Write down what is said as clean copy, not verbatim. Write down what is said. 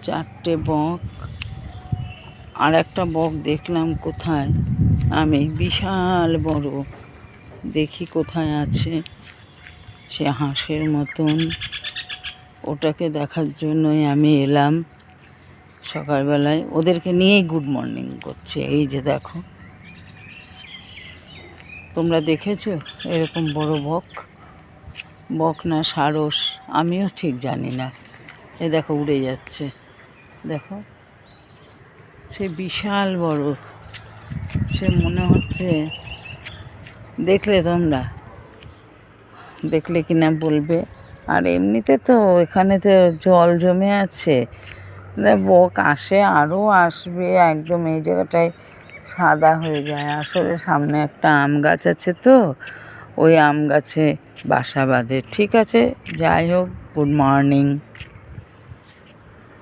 চারটে বক। আর একটা বক দেখলাম কোথায়, আমি বিশাল বড়, দেখি কোথায় আছে, সে হাঁসের মতন। ওটাকে দেখার জন্যই আমি এলাম সকালবেলায়। ওদেরকে নিয়েই গুড মর্নিং করছে। এই যে দেখো, তোমরা দেখেছো এরকম বড় বক? বক না সারস, আমিও ঠিক জানি না। এ দেখো উড়ে যাচ্ছে, দেখো সে বিশাল বড়। সে মনে হচ্ছে, দেখলে তোমরা, দেখলে কিনা বলবে। আর এমনিতে তো এখানে তো জল জমে আছে, বক আসে, আরও আসবে। একদম এই জায়গাটায় সাদা হয়ে যায়। আসলে সামনে একটা আম গাছ আছে তো, ওই আম গাছে বাসা বাঁধে। ঠিক আছে, যাই হোক, গুড মর্নিং।